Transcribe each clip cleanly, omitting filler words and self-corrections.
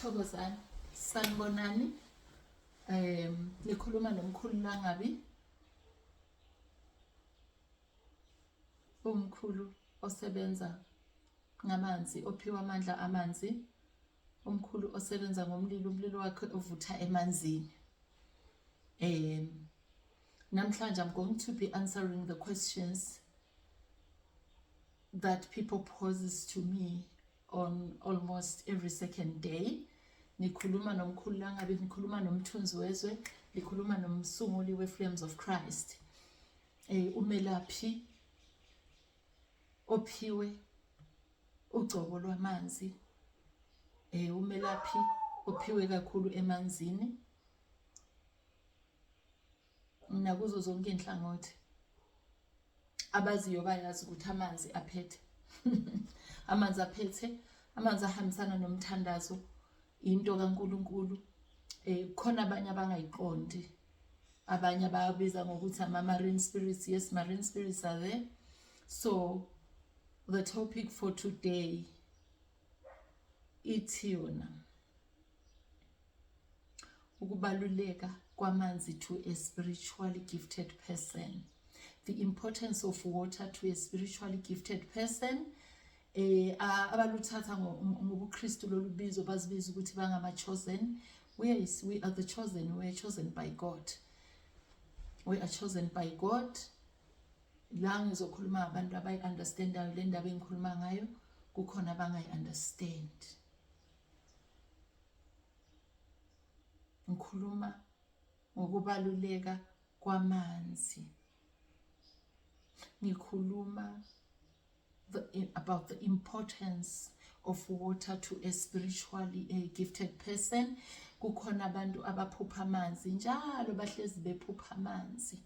Thokozani, sanibonani. Ngikhuluma nomkhulu Langabi. Umkhulu osebenza ngamanzi, ophiwa amandla amanzi. Umkhulu osebenza ngomlilo, umlilo wakhe uvutha emanzini. Namhlanje I'm going to be answering the questions that people poses to me on almost every second day. Nikhuluma nomkhulu Langabi, nikhuluma nomthunzi wezwe, nikhuluma nomsunguli we-Flames of Christ. Umelaphi ophiwe ugcobo lwamanzi. Umelaphi ophiwe kakhulu emanzini. Nakuzo zonke inhlangothi abaziyo bayazi ukuthi amanzi aphethe. Amanzi aphethe, amanzi ahambisana nomthandazo, into kaNkulunkulu. Khona abanye abangayiqondi, abanye bayabiza ngokuthi ama-marine spirits. Yes, marine spirits are there. So the topic for today ithi yona ukubaluleka kwamanzi to a spiritually gifted person. The importance of water to a spiritually gifted person. Abaluthatha ngobuKristu lolubizo bazibiza ukuthi bangama chosen. We are the chosen. We are chosen by God. We are chosen by God. La ngizokhuluma abantu abayi-understandayo le ndaba engikhuluma ngayo, kukhona abangayi-understand. Ngikhuluma ngokubaluleka kwamanzi. Ngikhuluma about the importance of water to a spiritually gifted person. Kukhona abantu abaphupha amanzi njalo, bahlezi bephupha amanzi.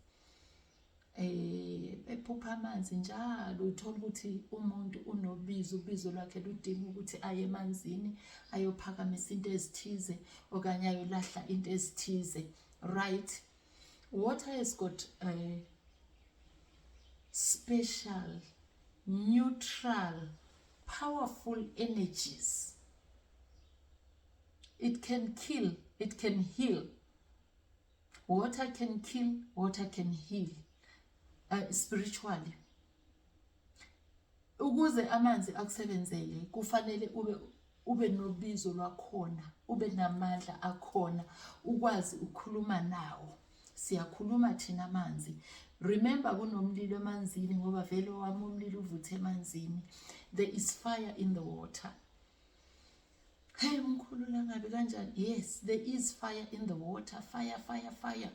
Bephupha amanzi njalo, uthola ukuthi umuntu unobizo, ubizo lwakhe ludinga ukuthi aye emanzini ayophakamisa into ezithize okanye ayolahla into ezithize. Right? Water has got special, neutral, powerful energies. It can kill, it can heal. Water can kill, water can heal. Spiritually. Ukuze amanzi akusebenzele kufanele ube nobizo lwakhona, ube namandla akhona, ukwazi ukukhuluma nawo. Siyakhuluma thina amanzi. Remember kunomlilo emanzini ngoba vele wami umlilo uvuthe emanzini. There is fire in the water. Hey mkhulu Langabi kanjani? Yes, there is fire in the water. Fire, fire, fire.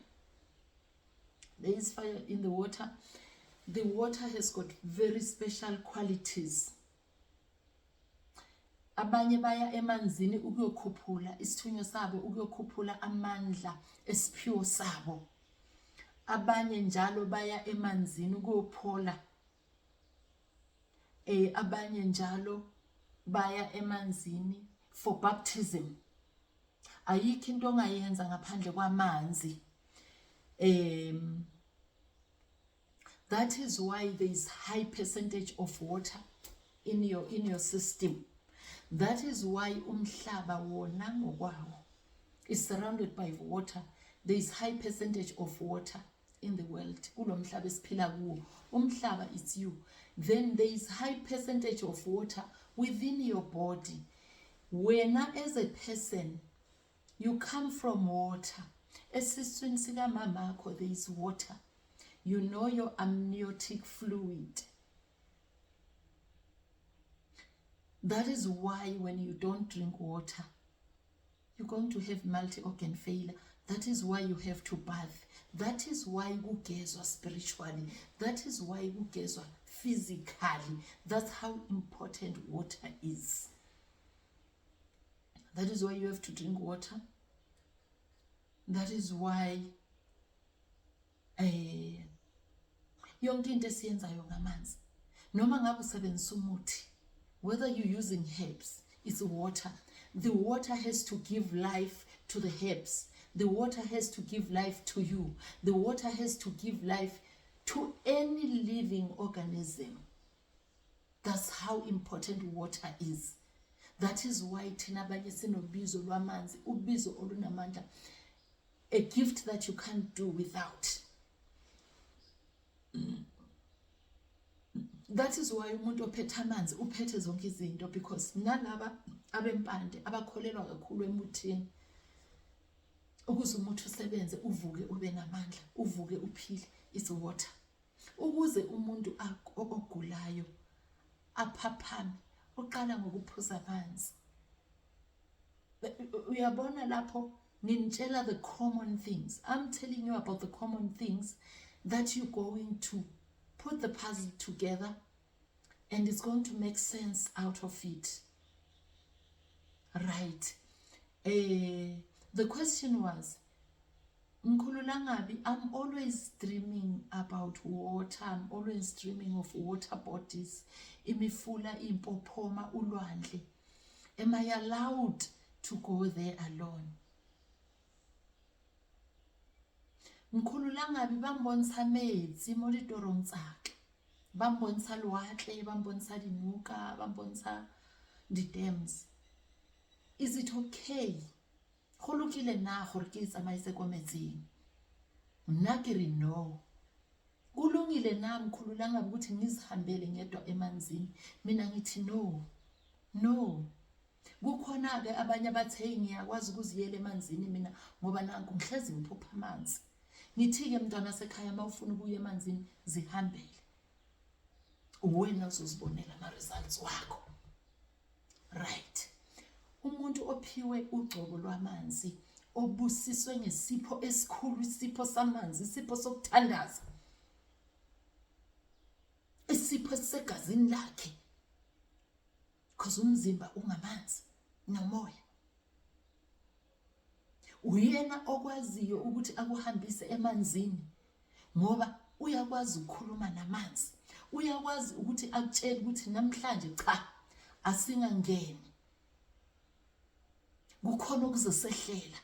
There is fire in the water. The water has got very special qualities. Abanye baya emanzini ukuyokhuphula isithunywa sabo, ukuyokhuphula amandla esiphiwo sabo. Abanye njalo baya emanzini ukuyophola. Abanye njalo baya emanzini for baptism. Ayikho into ongayenza ngaphandle kwamanzi. That is why there is high percentage of water in your system. That is why umhlaba wona ngokwawo is surrounded by water. There is high percentage of water in the world. Kulo mhlaba esiphila kuwo. Umhlaba is you. Then there is high percentage of water within your body. Wena as a person, you come from water. Esiswini sika mamakho there is water. You know your amniotic fluid. That is why when you don't drink water, you're going to have multi-organ failure. That is why you have to bath. That is why kugezwa spiritually. That is why kugezwa physically. That's how important water is. That is why you have to drink water. That is why yonke into esiyenzayo ngamanzi. Noma ngabe usebenzisa umuthi, whether you're using herbs, it's water. The water has to give life to the herbs. The water has to give life to you. The water has to give life to any living organism. That's how important water is. That is why thina abanye sinobizo lwamanzi, ubizo olunamandla, a gift that you can't do without. That is why umuntu ophethe amanzi uphethe zonke izinto, because nalaba abempande abakholelwa kakhulu emuthini, ukuze umuntu usebenze, uvuke ube namandla, uvuke uphile, is water. Ukuze umuntu ogulayo aphaphame, uqala ngokuphuza amanzi. Uyabona lapho nginitshela the common things. I'm telling you about the common things that you're going to put the puzzle together and it's going to make sense out of it. Right. The question was, Mkhululangabi, I'm always dreaming about water. I'm always dreaming of water bodies. Imifula, impophoma, ulwandle. Am I allowed to go there alone? Mkhululangabi, bambonisa metsi mo ditorong tsaka. Bambonisa lwatle, bambonisa dinuka, bambonisa di-dams. Is it okay? Go lokile na gore ke tsamaise ko metsing? Nna ke re no. Kulungile na Mkhululangabi ukuthi ngizihambele ngedwa emanzini? Mina ngithi no. No. Kukhona ke abanye abathe ngiyakwazi ukuziyela emanzini mina ngoba nanku ngihlezi ngiphupha amanzi. Ngithi ke mntwana sekhaya mawufuna ukuya emanzini zihambele. Wena uzozibonela ama results wakho. Right. Umuntu ophiwe ugcobo lwamanzi, obusiswe ngesipho esikhulu, isipho samanzi, isipho sokuthandaza, isipho segazini lakhe, because umzimba ungamanzi nomoya. Uyena okwaziyo ukuthi akuhambise emanzini ngoba uyakwazi ukukhuluma namanzi. Uyakwazi ukuthi akutshele ukuthi namhlanje cha asingangeni, kukhona ukuzesehlela.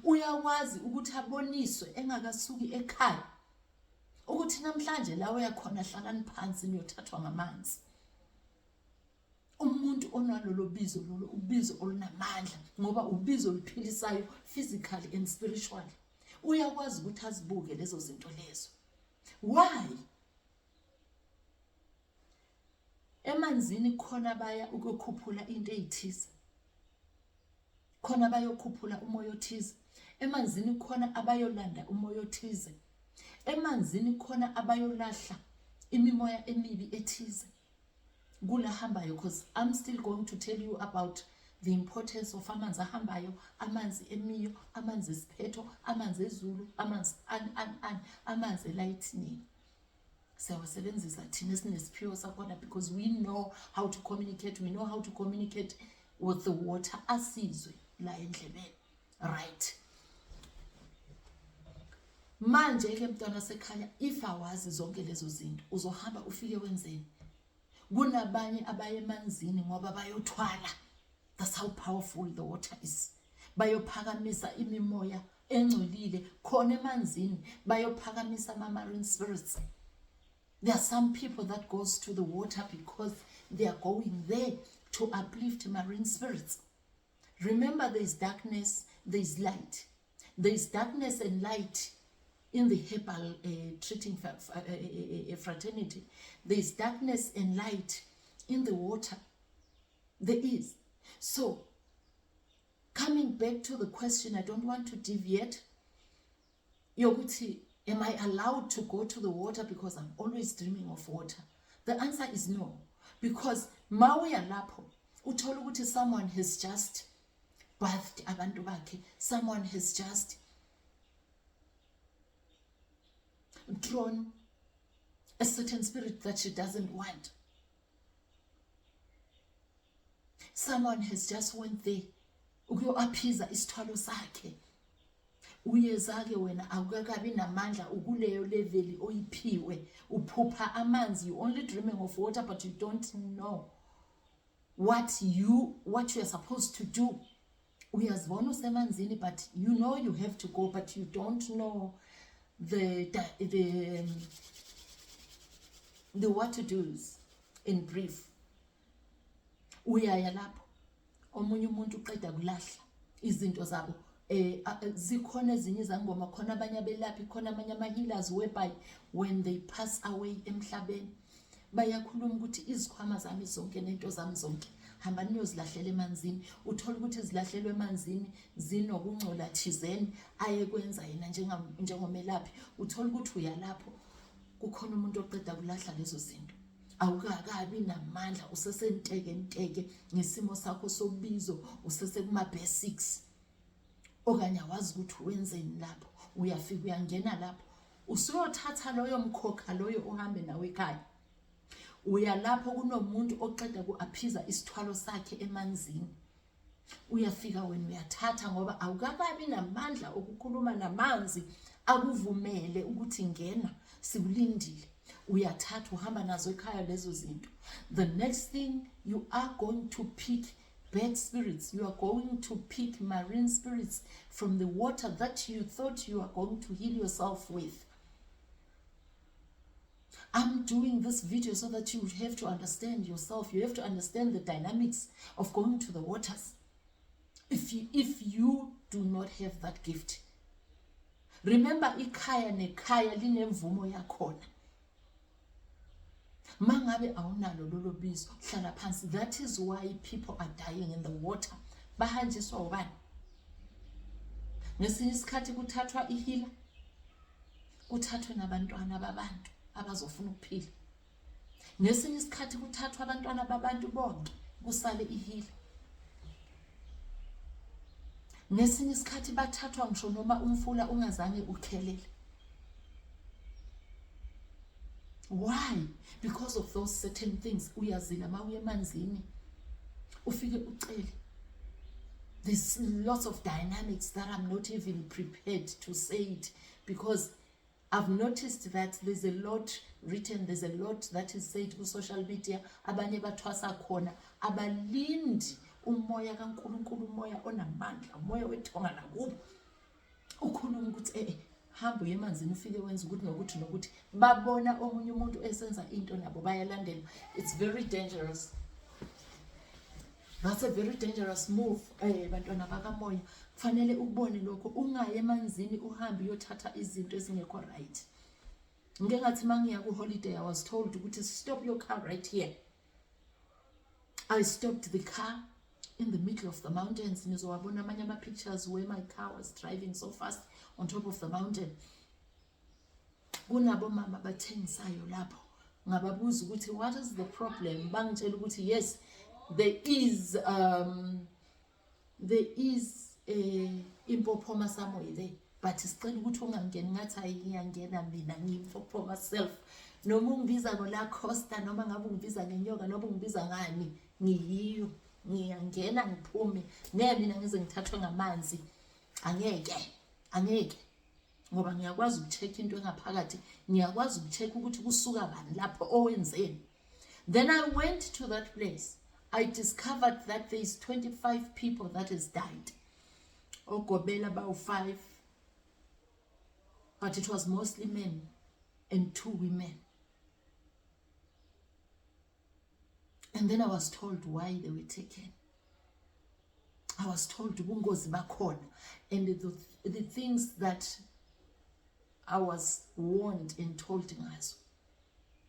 Uyakwazi ukuthi aboniswe engakasuki ekhaya ukuthi namhlanje la uyakhona hlalani phansi niyothathwa ngamanzi. Umuntu onalolo bizo lolo ubizo olunamandla ngoba ubizo oluphilisayo physically and spiritually. Uyakwazi ukuthi azibuke lezo zinto lezo. Why? Emanzini khona baya ukukhuphula into ezithize. Khona bayokhuphula umoya othize. Emanzini khona abayolanda umoya othize. Emanzini khona abayolahla imimoya emibi ethize. Kula hambayo, because I'm still going to tell you about the importance of amanzi ahambayo, amanzi emiyo, amanzi esiphetho, amanzi ezulu, amanzi lightning. Siyawasebenzisa thina esinesiphiwo sakhona because we know how to communicate. We know how to communicate with the water asizwe la endlebeni. Right. Manje ke mntwana sekhaya, if awazi zonke lezo zinto uzohamba ufike wenzeni? Kunabanye abaye emanzini ngoba bayothwala. That's how powerful the water is. Bayophakamisa imimoya engcolile khona emanzini, bayophakamisa ama marine spirits. There are some people that goes to the water because they are going there to uplift marine spirits. Remember, there is darkness, there is light. There is darkness and light in the herbal treating fraternity. There is darkness and light in the water. There is. So, coming back to the question, I don't want to deviate. Yoguti, am I allowed to go to the water because I'm always dreaming of water? The answer is no. Because mawuya lapho uthola ukuthi someone has just bathed abantu bakhe, someone has just drawn a certain spirit that she doesn't want. Someone has just went there ukuyoaphiza isithwalo sakhe. Uyezake wena akukakabi namandla ukuleyo level oyiphiwe, uphupha amanzi, you only dreaming of water but you don't know what you are supposed to do. Uyazibona usemanzini but you know you have to go but you don't know the what to do's in brief. Uyaya lapho omunye umuntu uqeda kulahla izinto zabo. Zikhona ezinye izangoma, khona abanye abelaphi, khona abanye ama-healers whereby when they pass away emhlabeni bayakhuluma ukuthi izikhwama zami zonke nento zami zonke hamba niyozilahlela emanzini. Uthola ukuthi izilahlelwe emanzini zinokungcola thizeni ayekwenza yena njengomelaphi. Uthola ukuthi uyalapho kukhona umuntu oqeda kulahla lezo zinto, awukakabi namandla, usesenteke ngesimo sakho sobizo, usesekuma-basics, okanye awazi ukuthi wenzeni lapho. Uyafika uyangena lapho usuyothatha loyo mkhokha loyo uhambe nawe ekhaya. Uya lapho kunomuntu oqeda ku-aphiza isithwalo sakhe emanzini. Uyafika wena uyathatha ngoba awukakabi namandla okukhuluma namanzi akuvumele ukuthi ngena, sikulindile. Uyathatha uhamba nazo ekhaya lezo zinto. The next thing, you are going to pick bad spirits. You are going to pick marine spirits from the water that you thought you are going to heal yourself with. I'm doing this video so that you have to understand yourself. You have to understand the dynamics of going to the waters. If you do not have that gift, remember, ikhaya nekhaya linemvumo yakhona. Mangabe awunalo lolo bizo, hlala phansi. That is why people are dying in the water. Bahanjiswa ubani? Ngesinye isikhathi kuthathwa ihila, kuthathwe nabantwana babantu abazofuna ukuphila. Ngesinye isikhathi kuthathwa abantwana babantu bonke kusale ihila. Ngesinye isikhathi bathathwa ngisho noma umfula ungazange ukhelele. Why? Because of those certain things. Uyazila mawuye emanzini ufike ucele. There's lots of dynamics that I'm not even prepared to say it, because I've noticed that there's a lot written, there's a lot that is said on social media. Abanye bathwasa khona abalindi umoya kaNkulunkulu, umoya onamandla, umoya wethonga nakubo. Ukhuluma ukuthi hamba uye emanzini ufike wenza ukuthi nokuthi babona omunye umuntu esenza into nabo bayalandela. It's very dangerous. That's a very dangerous move. Bantwana bakamoya kufanele ubone lokho, ungaye emanzini uhambe uyothatha izinto ezingekho right. Ngeke ngathi mangiya ku holiday I was told ukuthi stop your car right here. I stopped the car in the middle of the mountains. Nizowabona amanye ama pictures where my car was driving so fast on top of the mountain. Kunabo mama bathengisayo lapho. Ngababuza ukuthi what is the problem? Bangitshela ukuthi yes, there is impophoma somewhere there, but sicela ukuthi ungangeni ngathi ayiyangena mina ngimpophoma self. Noma ungibiza ngola costa, noma ngabe ungibiza ngenyoka, noma ungibiza ngani, ngiyiyo ngiyangena ngiphume. Mina ngize ngithathwe ngamanzi angeke ngoba ngiyakwazi ukucheck into engaphakathi, ngiyakwazi ukucheck ukuthi kusuka bani lapho owenzeni. Then I went to that place. I discovered that there is 25 people that has died. Ogobela about 5, but it was mostly men and 2 women. And then I was told why they were taken. I was told bungozi bakhona, and the things that I was warned and told ngazo.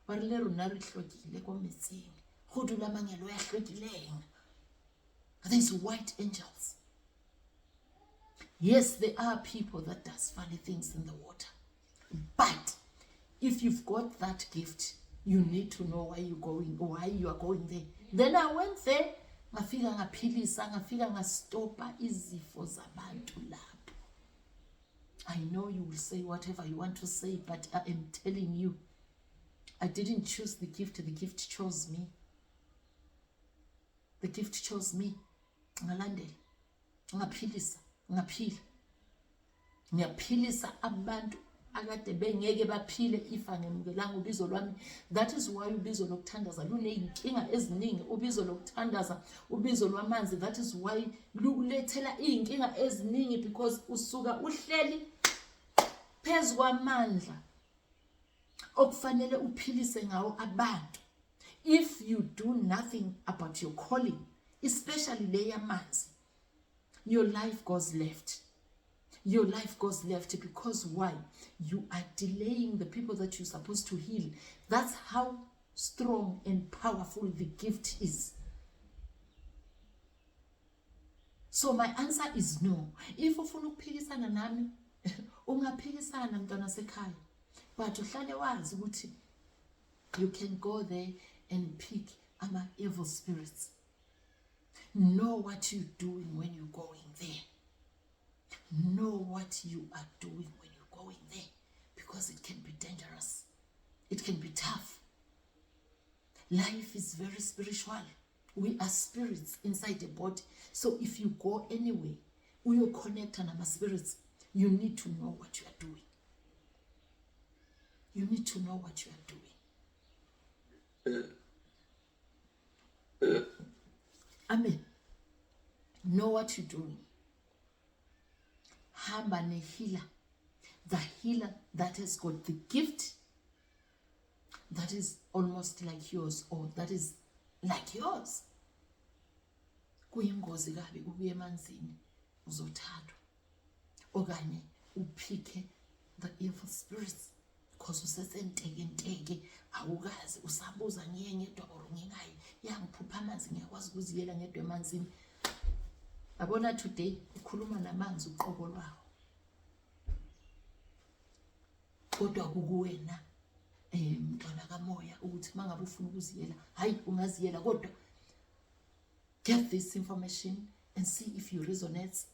Barile rona re hlokile ko metsing. Go dula mangelo ya hlokileng. These white angels. Yes, there are people that does funny things in the water. But if you've got that gift, you need to know why you are going there. Then I went there, ngafika ngaphilisa, ngafika ngastopa izifo zabantu lapho. I know you will say whatever you want to say, but I am telling you, I didn't choose the gift chose me. The gift chose me. Ngalandela, ngaphilisa, ngaphila. Ngiyaphilisa abantu akade bengeke baphile if angemukelanga ubizo lwami. That is why ubizo lokuthandaza luneyinkinga eziningi. Ubizo lokuthandaza, ubizo lwamanzi, that is why lukulethela inkinga eziningi, because usuka uhleli phezu kwamandla okufanele uphilise ngawo abantu. If you do nothing about your calling, especially leya manzi, your life goes left. Your life goes left because why? You are delaying the people that you're supposed to heal. That's how strong and powerful the gift is. So my answer is no. If ufuna ukuphikisana nami, ungaphikisana mntwana sekhaya. But uhlale wazi ukuthi you can go there and pick evil spirits. Know what you're doing when you're going there. Know what you are doing when you're going there, because it can be dangerous. It can be tough. Life is very spiritual. We are spirits inside the body. So if you go anywhere, we will connect on our spirits. You need to know what you are doing. You need to know what you are doing. Amen. Know what you're doing. Hamba ne healer. The healer that has got the gift that is almost like yours, or that is like yours. Kuyingozi kabi ukuya emanzini uzothathwa okanye uphike the evil spirits, because usesenteke awukazi usabuza ngiye ngedwa or ngingayi yangiphupha amanzi ngiyakwazi ukuziyela ngedwa emanzini. Abona today ukhuluma namanzi uqobo lwawo, kodwa kukuwena mntwana kamoya ukuthi mangabe ufuna ukuziyela, hayi ungaziyela, kodwa get this information and see if you resonate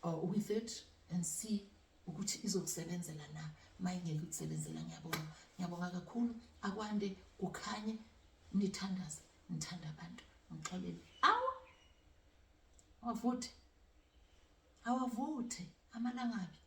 with it, and see ukuthi izokusebenzela na. Mayingeke ukusebenzela, ngiyabonga kakhulu. Akwande kukhanye, nithandaze, nithanda abantu, ngixolele. Awavuthe amalanga aphi.